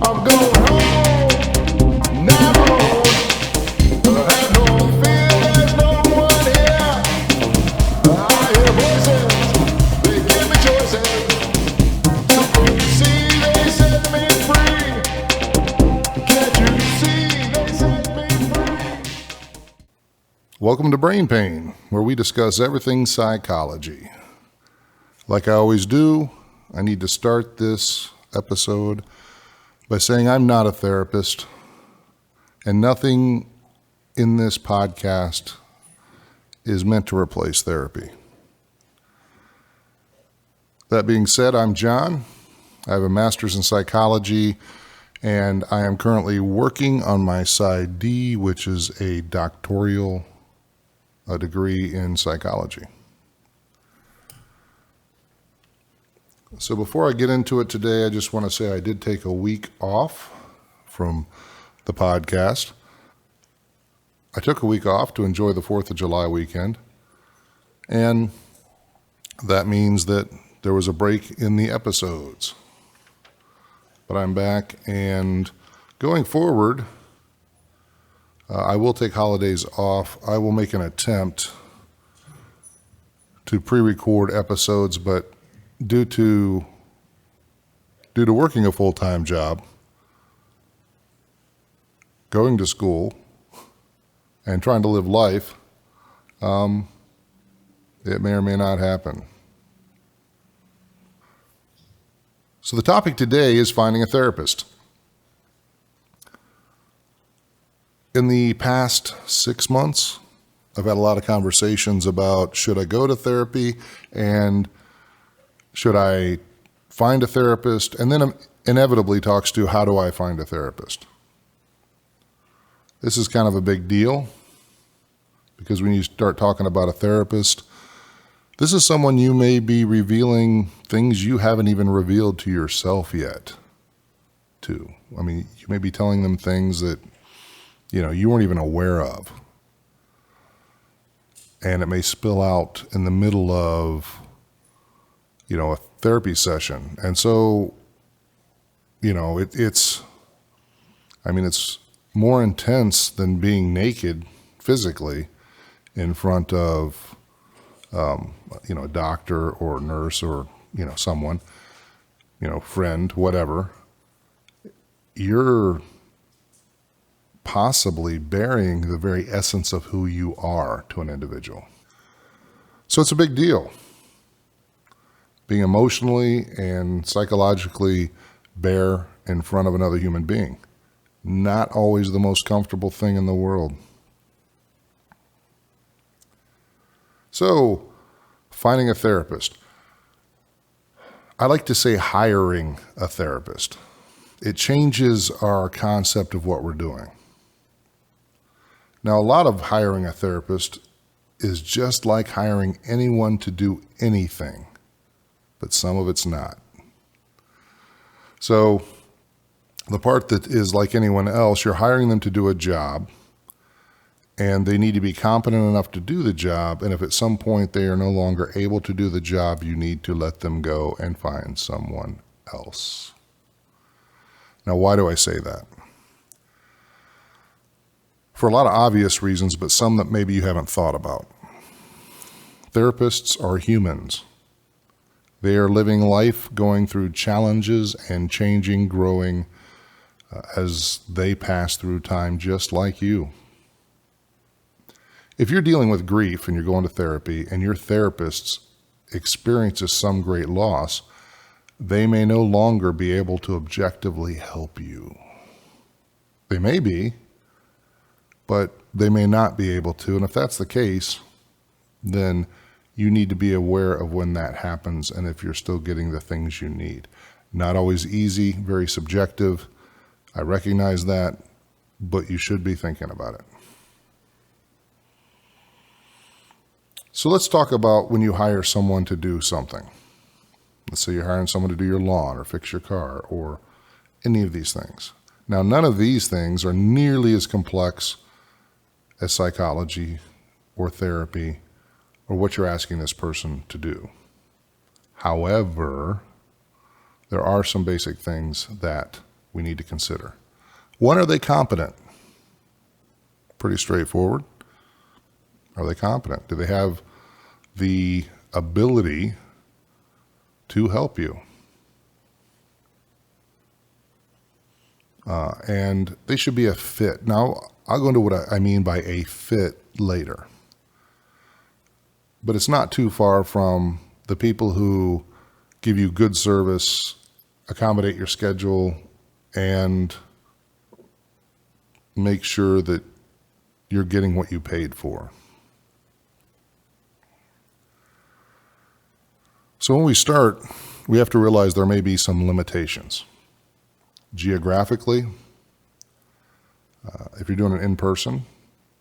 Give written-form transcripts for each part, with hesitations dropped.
I'm going home, never home. I have no fear, there's no one here. I hear voices, they give me choices. See, they set me free. Can't you see, they set me free. Welcome to Brain Pain, where we discuss everything psychology. Like I always do, I need to start this episode by saying I'm not a therapist, and nothing in this podcast is meant to replace therapy. That being said, I'm John. I have a master's in psychology, and I am currently working on my PsyD, which is a doctoral degree in psychology. So before I get into it today, I just want to say I did take a week off from the podcast. I took a week off to enjoy the 4th of July weekend, and that means that there was a break in the episodes. But I'm back, and going forward, I will take holidays off. I will make an attempt to pre-record episodes, but due to working a full-time job, going to school, and trying to live life, it may or may not happen. So the topic today is finding a therapist. In the past 6 months, I've had a lot of conversations about should I go to therapy and should I find a therapist, and then inevitably talks to how do I find a therapist. This is kind of a big deal because when you start talking about a therapist, this is someone you may be revealing things you haven't even revealed to yourself yet. You may be telling them things that you weren't even aware of. And it may spill out in the middle of a therapy session. And so, it's more intense than being naked physically in front of, a doctor or nurse or, someone, friend, whatever. You're possibly burying the very essence of who you are to an individual. So it's a big deal. Being emotionally and psychologically bare in front of another human being. Not always the most comfortable thing in the world. So, finding a therapist. I like to say hiring a therapist. It changes our concept of what we're doing. Now, a lot of hiring a therapist is just like hiring anyone to do anything, but some of it's not. So the part that is like anyone else, you're hiring them to do a job, and they need to be competent enough to do the job, and if at some point they are no longer able to do the job, you need to let them go and find someone else. Now, why do I say that? For a lot of obvious reasons, but some that maybe you haven't thought about. Therapists are humans. They are living life, going through challenges and changing, growing as they pass through time, just like you. If you're dealing with grief and you're going to therapy and your therapist experiences some great loss, they may no longer be able to objectively help you. They may be, but they may not be able to. And if that's the case, then you need to be aware of when that happens and if you're still getting the things you need. Not always easy, very subjective. I recognize that, but you should be thinking about it. So let's talk about when you hire someone to do something. Let's say you're hiring someone to do your lawn or fix your car or any of these things. Now, none of these things are nearly as complex as psychology or therapy or what you're asking this person to do. However, there are some basic things that we need to consider. One, are they competent? Pretty straightforward. Are they competent? Do they have the ability to help you? And they should be a fit. Now, I'll go into what I mean by a fit later. But it's not too far from the people who give you good service, accommodate your schedule, and make sure that you're getting what you paid for. So when we start, we have to realize there may be some limitations. Geographically, if you're doing it in person,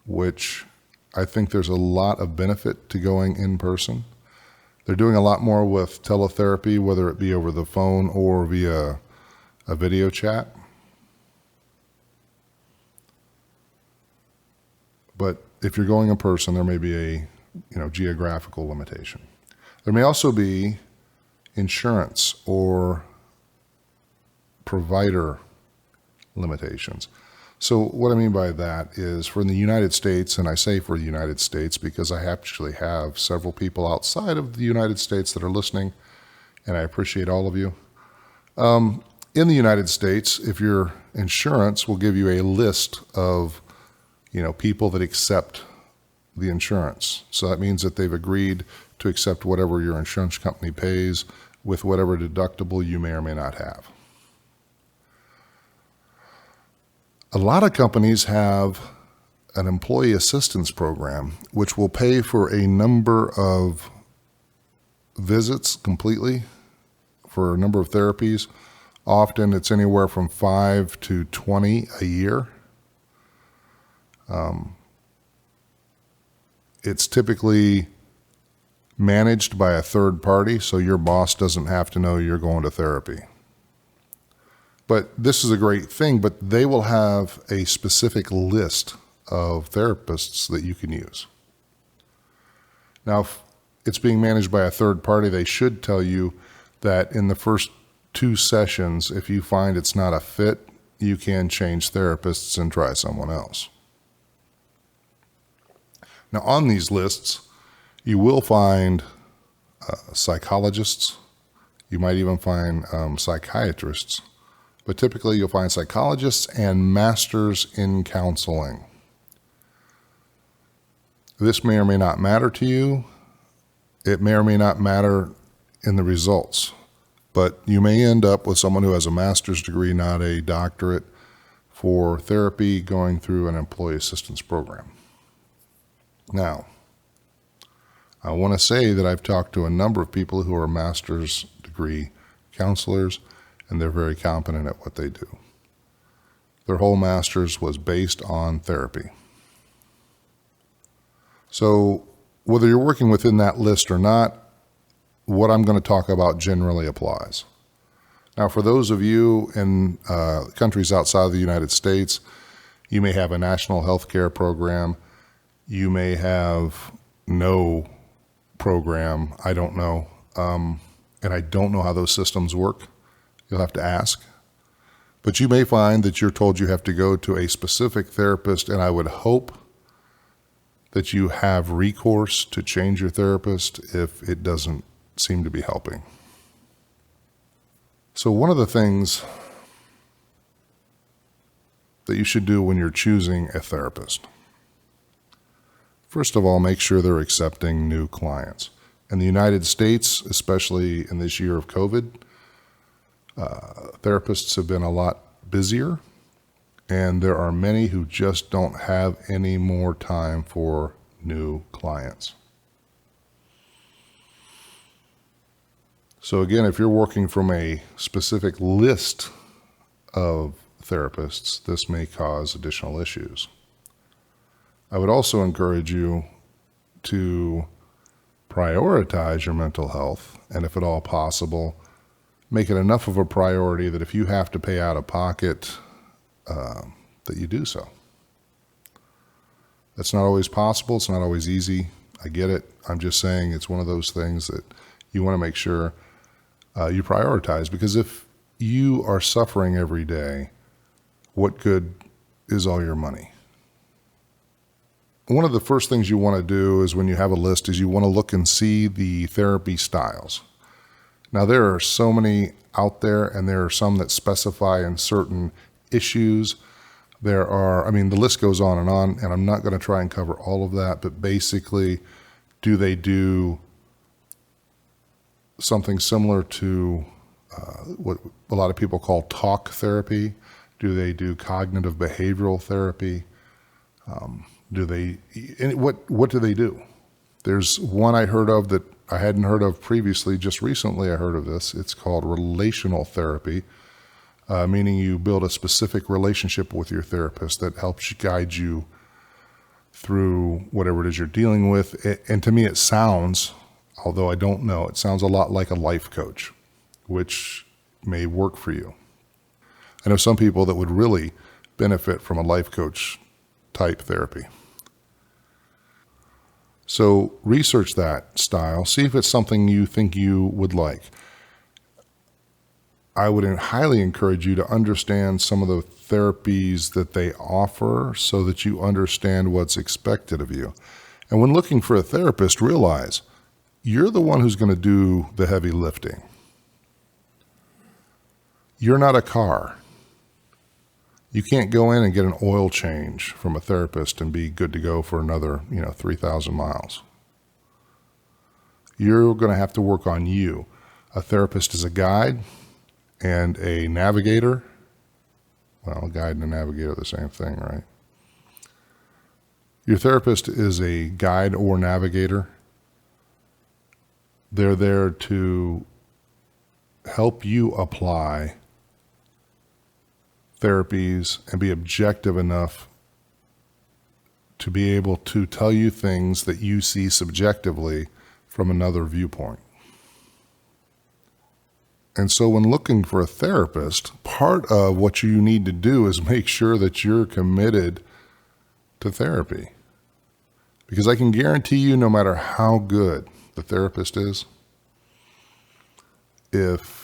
which I think there's a lot of benefit to going in person. They're doing a lot more with teletherapy, whether it be over the phone or via a video chat. But if you're going in person, there may be a geographical limitation. There may also be insurance or provider limitations. So what I mean by that is, for the United States, and I say for the United States because I actually have several people outside of the United States that are listening, and I appreciate all of you. In the United States, if your insurance will give you a list of people that accept the insurance. So that means that they've agreed to accept whatever your insurance company pays with whatever deductible you may or may not have. A lot of companies have an employee assistance program, which will pay for a number of visits completely for a number of therapies. Often it's anywhere from 5 to 20 a year. It's typically managed by a third party, so your boss doesn't have to know you're going to therapy. But this is a great thing, but they will have a specific list of therapists that you can use. Now, if it's being managed by a third party, they should tell you that in the first 2 sessions, if you find it's not a fit, you can change therapists and try someone else. Now, on these lists, you will find psychologists. You might even find psychiatrists. But typically, you'll find psychologists and masters in counseling. This may or may not matter to you. It may or may not matter in the results. But you may end up with someone who has a master's degree, not a doctorate, for therapy going through an employee assistance program. Now, I want to say that I've talked to a number of people who are master's degree counselors, and they're very competent at what they do. Their whole master's was based on therapy. So whether you're working within that list or not, what I'm going to talk about generally applies. Now, for those of you in countries outside of the United States, you may have a national health care program. You may have no program. I don't know. And I don't know how those systems work. You'll have to ask. But you may find that you're told you have to go to a specific therapist, and I would hope that you have recourse to change your therapist if it doesn't seem to be helping. So one of the things that you should do when you're choosing a therapist, first of all, make sure they're accepting new clients. In the United States, especially in this year of COVID, therapists have been a lot busier, and there are many who just don't have any more time for new clients. So again, if you're working from a specific list of therapists, this may cause additional issues. I would also encourage you to prioritize your mental health, and if at all possible, make it enough of a priority that if you have to pay out of pocket, that you do so. That's not always possible. It's not always easy. I get it. I'm just saying it's one of those things that you want to make sure you prioritize, because if you are suffering every day, what good is all your money? One of the first things you want to do is when you have a list is you want to look and see the therapy styles. Now, there are so many out there, and there are some that specify in certain issues. There are, the list goes on, and I'm not going to try and cover all of that, but basically, do they do something similar to what a lot of people call talk therapy? Do they do cognitive behavioral therapy? What do they do? There's one I heard of that I hadn't heard of previously. Just recently I heard of this. It's called relational therapy, meaning you build a specific relationship with your therapist that helps guide you through whatever it is you're dealing with. And to me it sounds, although I don't know, it sounds a lot like a life coach, which may work for you. I know some people that would really benefit from a life coach type therapy. So research that style, see if it's something you think you would like. I would highly encourage you to understand some of the therapies that they offer so that you understand what's expected of you. And when looking for a therapist, realize you're the one who's going to do the heavy lifting. You're not a car. You can't go in and get an oil change from a therapist and be good to go for another, 3,000 miles. You're going to have to work on you. A therapist is a guide and a navigator. Well, a guide and a navigator are the same thing, right? Your therapist is a guide or navigator. They're there to help you apply therapies and be objective enough to be able to tell you things that you see subjectively from another viewpoint. And so when looking for a therapist, part of what you need to do is make sure that you're committed to therapy. Because I can guarantee you, no matter how good the therapist is, if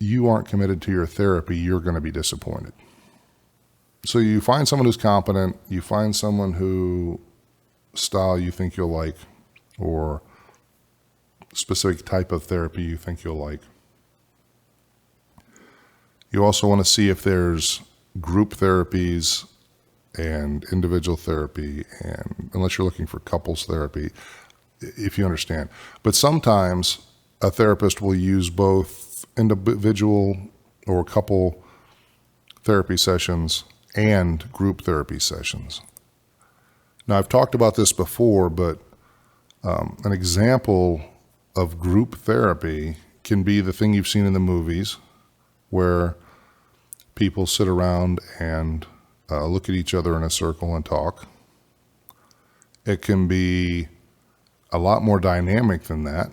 you aren't committed to your therapy, you're going to be disappointed. So you find someone who's competent, you find someone who style you think you'll like, or specific type of therapy you think you'll like. You also want to see if there's group therapies and individual therapy, and unless you're looking for couples therapy, if you understand. But sometimes a therapist will use both individual or couple therapy sessions and group therapy sessions. Now, I've talked about this before, but an example of group therapy can be the thing you've seen in the movies where people sit around and look at each other in a circle and talk. It can be a lot more dynamic than that.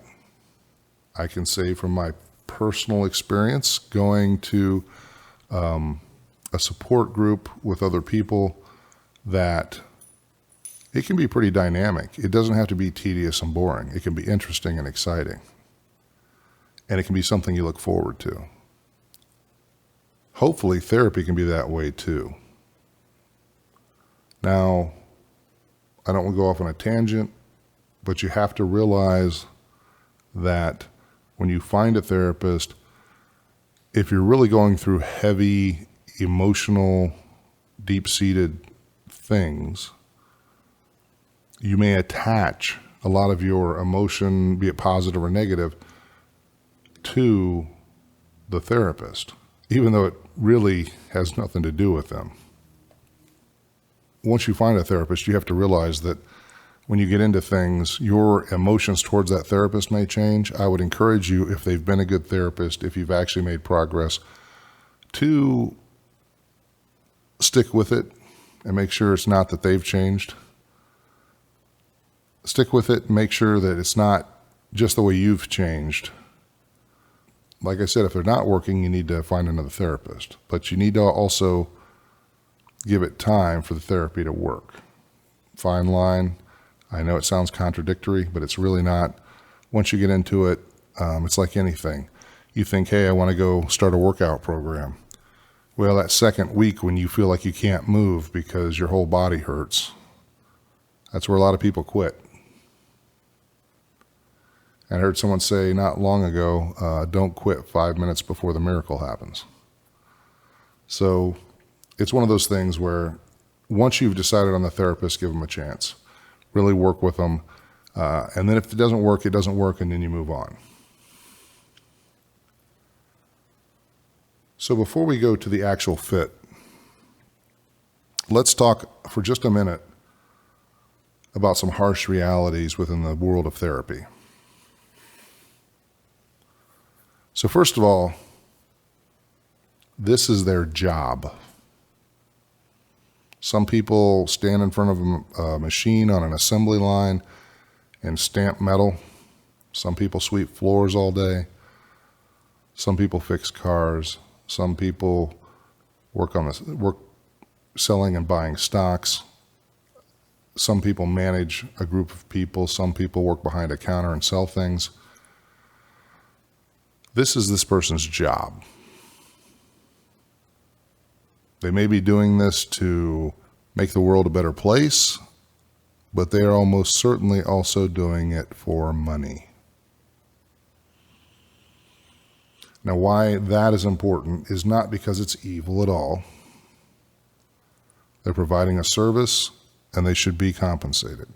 I can say from my personal experience going to a support group with other people that it can be pretty dynamic. It doesn't have to be tedious and boring. It can be interesting and exciting. And it can be something you look forward to. Hopefully therapy can be that way too. Now, I don't want to go off on a tangent, but you have to realize that when you find a therapist, if you're really going through heavy, emotional, deep-seated things, you may attach a lot of your emotion, be it positive or negative, to the therapist, even though it really has nothing to do with them. Once you find a therapist, you have to realize that when you get into things, your emotions towards that therapist may change. I would encourage you, if they've been a good therapist, if you've actually made progress, to stick with it and make sure it's not that they've changed. Stick with it and make sure that it's not just the way you've changed. Like I said, if they're not working, you need to find another therapist. But you need to also give it time for the therapy to work. Fine line. I know it sounds contradictory, but it's really not. Once you get into it, it's like anything. you think, hey, I want to go start a workout program. Well, that second week when you feel like you can't move because your whole body hurts, that's where a lot of people quit. I heard someone say not long ago, don't quit 5 minutes before the miracle happens. So it's one of those things where once you've decided on the therapist, give them a chance. Really work with them. And then if it doesn't work, and then you move on. So before we go to the actual fit, let's talk for just a minute about some harsh realities within the world of therapy. So first of all, this is their job. Some people stand in front of a machine on an assembly line and stamp metal. Some people sweep floors all day. Some people fix cars. Some people work selling and buying stocks. Some people manage a group of people. Some people work behind a counter and sell things. This is this person's job. They may be doing this to make the world a better place, but they are almost certainly also doing it for money. Now, why that is important is not because it's evil at all. They're providing a service, and they should be compensated.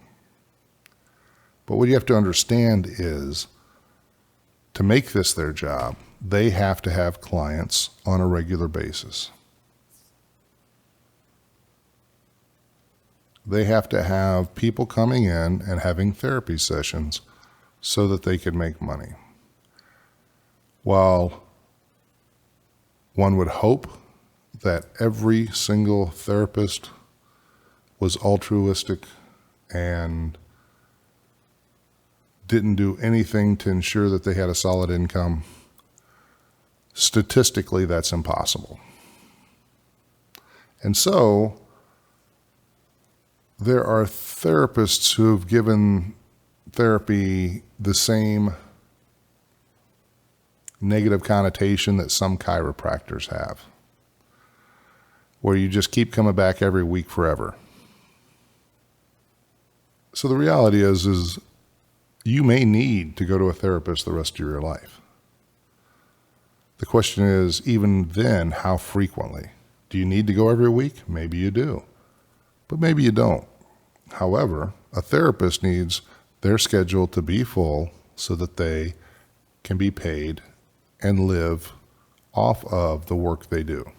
But what you have to understand is, to make this their job, they have to have clients on a regular basis. They have to have people coming in and having therapy sessions so that they can make money. While one would hope that every single therapist was altruistic and didn't do anything to ensure that they had a solid income, statistically that's impossible. And so there are therapists who have given therapy the same negative connotation that some chiropractors have, where you just keep coming back every week forever. So the reality is you may need to go to a therapist the rest of your life. The question is, even then, how frequently? Do you need to go every week? Maybe you do, but maybe you don't. However, a therapist needs their schedule to be full so that they can be paid and live off of the work they do.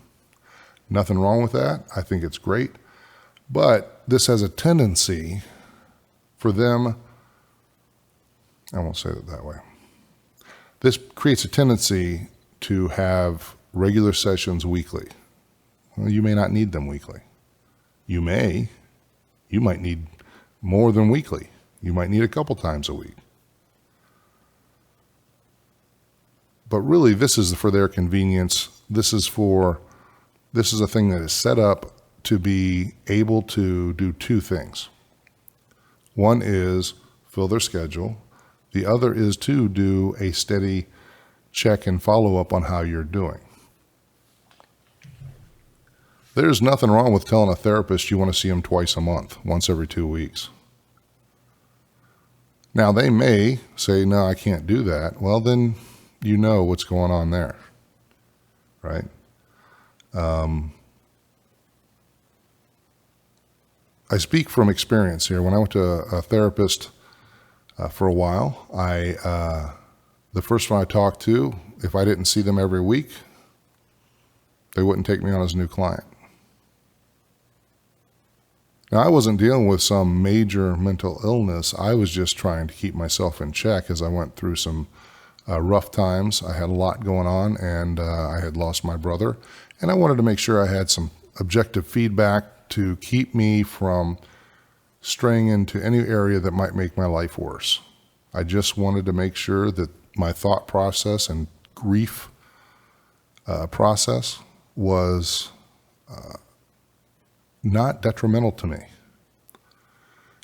Nothing wrong with that. I think it's great. But this has a tendency for them, I won't say it that way. This creates a tendency to have regular sessions weekly. Well, you may not need them weekly. You might need more than weekly. You might need a couple times a week. But really, this is for their convenience. This is a thing that is set up to be able to do two things. One is fill their schedule. The other is to do a steady check and follow up on how you're doing. There's nothing wrong with telling a therapist you want to see them twice a month, once every 2 weeks. Now, they may say, no, I can't do that. Well, then you know what's going on there, right? I speak from experience here. When I went to a therapist for a while, the first one I talked to, if I didn't see them every week, they wouldn't take me on as a new client. Now, I wasn't dealing with some major mental illness. I was just trying to keep myself in check as I went through some rough times. I had a lot going on, and I had lost my brother, and I wanted to make sure I had some objective feedback to keep me from straying into any area that might make my life worse. I just wanted to make sure that my thought process and grief process was not detrimental to me.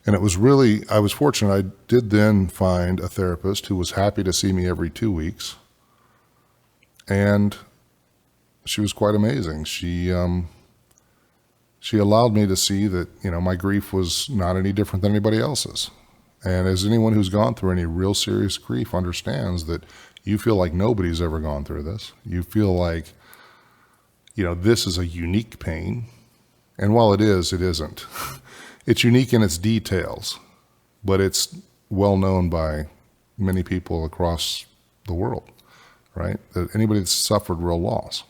And it was really, I was fortunate. I did then find a therapist who was happy to see me every 2 weeks. And she was quite amazing. She allowed me to see that, my grief was not any different than anybody else's. And as anyone who's gone through any real serious grief understands, that you feel like nobody's ever gone through this. You feel like, this is a unique pain. And while it is, it isn't. It's unique in its details, but it's well known by many people across the world, right? That anybody that's suffered real loss.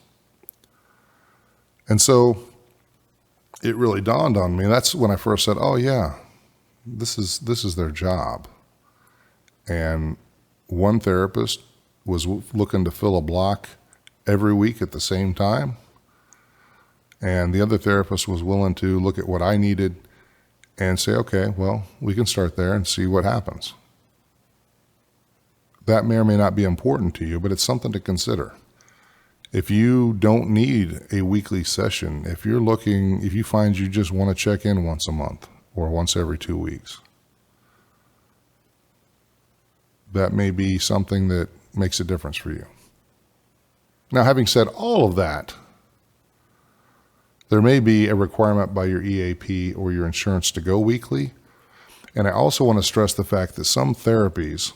And so it really dawned on me. That's when I first said, oh yeah, this is their job. And one therapist was looking to fill a block every week at the same time. And the other therapist was willing to look at what I needed and say, okay, well, we can start there and see what happens. That may or may not be important to you, but it's something to consider. If you don't need a weekly session, if you find you just want to check in once a month or once every 2 weeks, that may be something that makes a difference for you. Now, having said all of that, there may be a requirement by your EAP or your insurance to go weekly. And I also want to stress the fact that some therapies,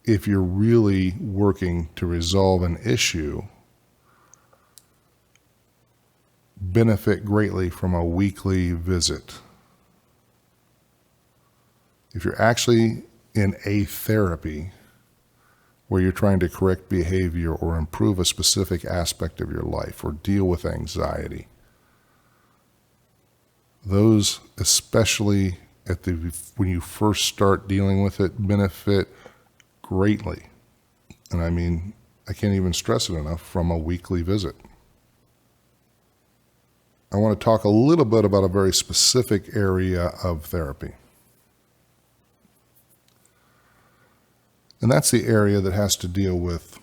if you're really working to resolve an issue, benefit greatly from a weekly visit. If you're actually in a therapy where you're trying to correct behavior or improve a specific aspect of your life or deal with anxiety, those, especially when you first start dealing with it, benefit greatly. And I mean, I can't even stress it enough, from a weekly visit. I want to talk a little bit about a very specific area of therapy. And that's the area that has to deal with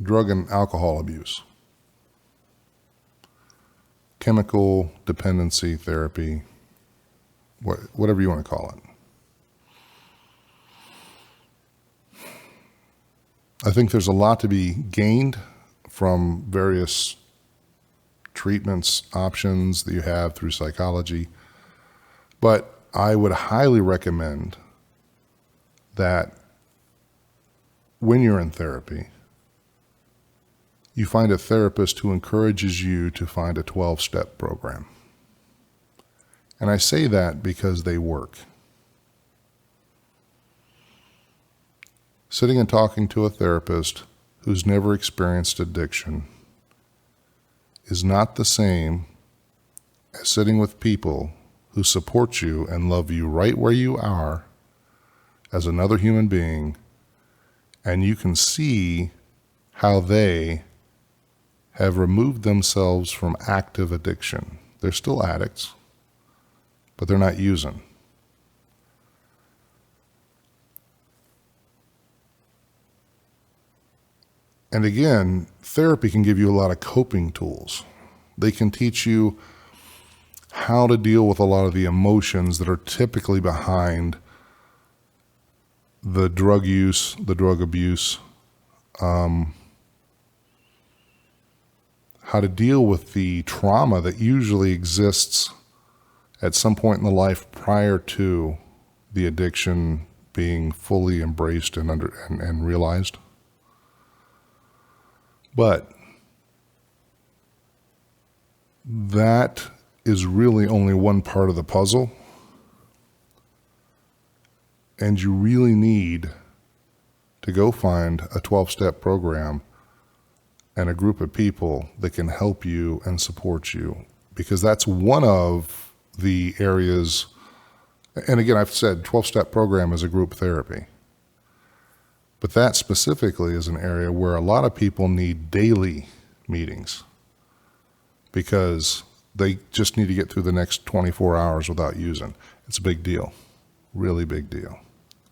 drug and alcohol abuse, chemical dependency therapy, whatever you want to call it. I think there's a lot to be gained from various treatments, options that you have through psychology, but I would highly recommend that when you're in therapy, you find a therapist who encourages you to find a 12-step program. And I say that because they work. Sitting and talking to a therapist who's never experienced addiction is not the same as sitting with people who support you and love you right where you are as another human being, and you can see how they have removed themselves from active addiction. They're still addicts, but they're not using. And again, therapy can give you a lot of coping tools. They can teach you how to deal with a lot of the emotions that are typically behind the drug use, the drug abuse, how to deal with the trauma that usually exists at some point in the life prior to the addiction being fully embraced and realized. But that is really only one part of the puzzle. And you really need to go find a 12-step program and a group of people that can help you and support you, because that's one of the areas. And again, I've said 12-step program is a group therapy, but that specifically is an area where a lot of people need daily meetings because they just need to get through the next 24 hours without using. It's a big deal, really big deal.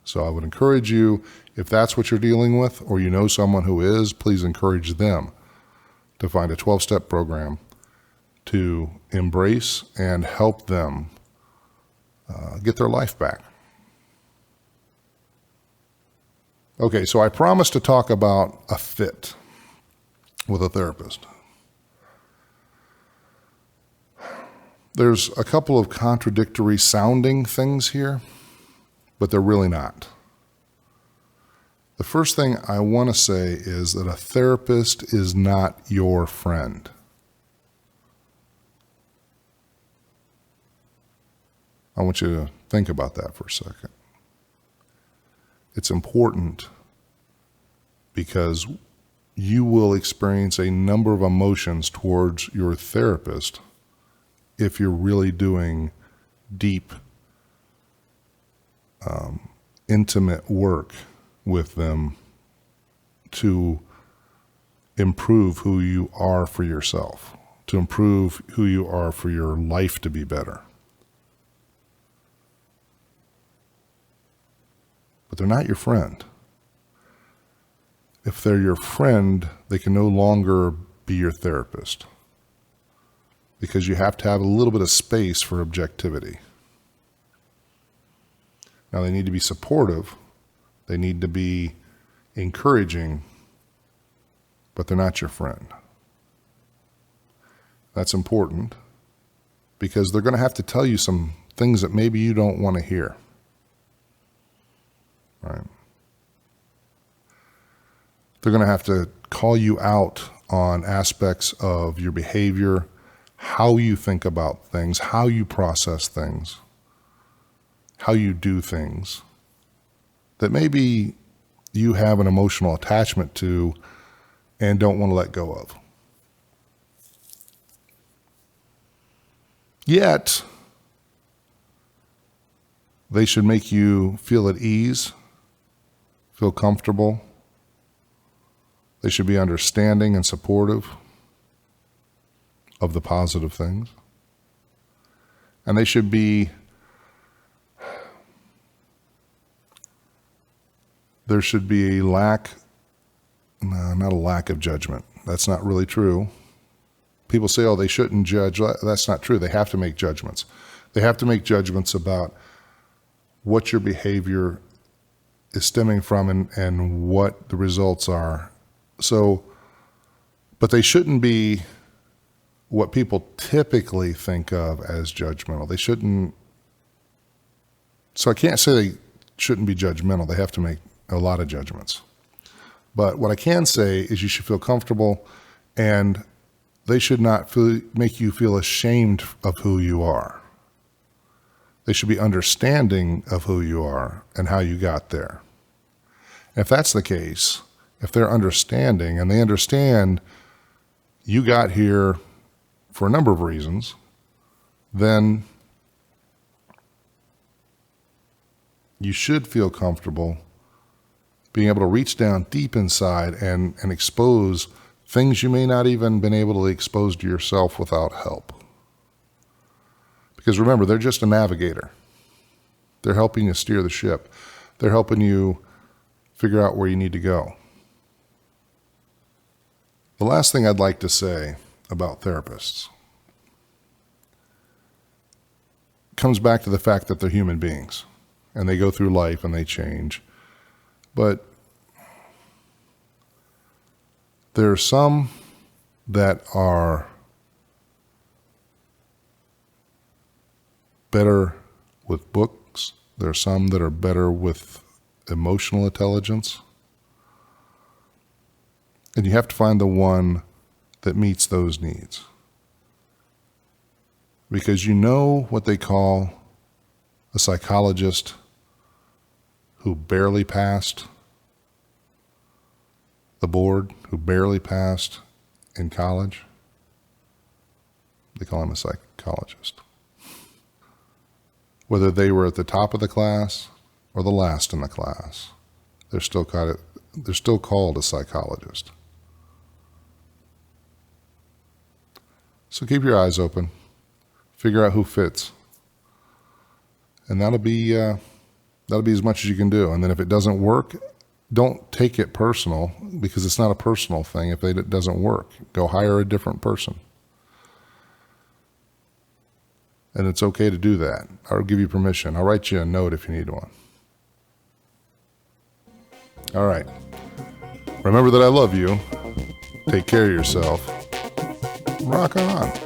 So I would encourage you, if that's what you're dealing with, or you know someone who is, please encourage them to find a 12-step program to embrace and help them get their life back. Okay, so I promised to talk about a fit with a therapist. There's a couple of contradictory sounding things here, but they're really not. The first thing I want to say is that a therapist is not your friend. I want you to think about that for a second. It's important because you will experience a number of emotions towards your therapist if you're really doing deep, intimate work with them to improve who you are for yourself, to improve who you are for your life to be better. But they're not your friend. If they're your friend, they can no longer be your therapist because you have to have a little bit of space for objectivity. Now, they need to be supportive, they need to be encouraging, but they're not your friend. That's important because they're going to have to tell you some things that maybe you don't want to hear. Right? They're going to have to call you out on aspects of your behavior, how you think about things, how you process things, how you do things that maybe you have an emotional attachment to and don't want to let go of. Yet, they should make you feel at ease, feel comfortable. They should be understanding and supportive of the positive things. And they should be, there should be not a lack of judgment. That's not really true. People say, oh, they shouldn't judge. That's not true. They have to make judgments. They have to make judgments about what your behavior is stemming from and what the results are. So, but they shouldn't be what people typically think of as judgmental. They shouldn't, so I can't say they shouldn't be judgmental. They have to make a lot of judgments. But what I can say is you should feel comfortable, and they should not make you feel ashamed of who you are. They should be understanding of who you are and how you got there. If that's the case, if they're understanding and they understand you got here for a number of reasons, then you should feel comfortable being able to reach down deep inside and expose things you may not even been able to expose to yourself without help. Because remember, they're just a navigator. They're helping you steer the ship. They're helping you figure out where you need to go. The last thing I'd like to say about therapists comes back to the fact that they're human beings and they go through life and they change. But there are some that are better with books. There are some that are better with emotional intelligence. And you have to find the one that meets those needs. Because you know what they call a psychologist who barely passed the board, who barely passed in college. They call him a psychologist. Whether they were at the top of the class or the last in the class, they're still called a psychologist. So keep your eyes open, figure out who fits, and that'll be as much as you can do. And then if it doesn't work, don't take it personal, because it's not a personal thing. If it doesn't work, go hire a different person. And it's okay to do that. I'll give you permission. I'll write you a note if you need one. All right. Remember that I love you. Take care of yourself. Rock on.